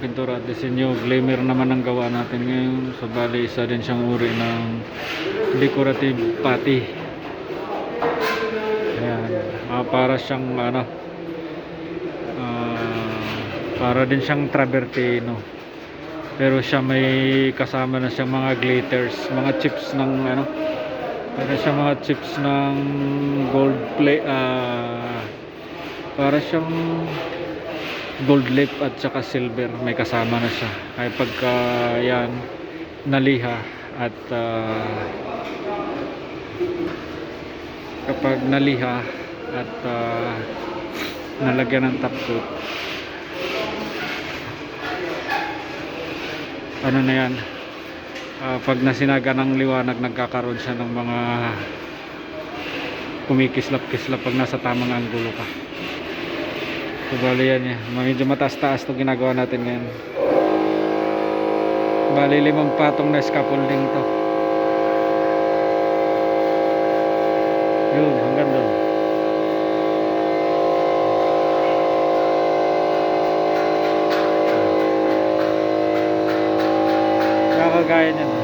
pintura at disenyo. Glimmer naman ang gawa natin ngayon. So bali isa din siyang uri ng decorative putty. Ayan. Para siyang ano, para din siyang travertino. Pero siya may kasama na siyang mga glitters, mga chips ng ano, para siya mga chips ng gold plate, para siyang gold leaf at saka silver, may kasama na siya. Kaya pagka yan naliha at kapag naliha at nalagyan ng top coat, ano na yan, pag nasinaga ng liwanag, nagkakaroon siya ng mga kumikislap-kislap pag nasa tamang anggulo ka. So bali yan yan, medyo mataas-taas to ginagawa natin ngayon. Bali 5 patong na scaffolding to. Yun, hanggang doon. Kagaya niyan.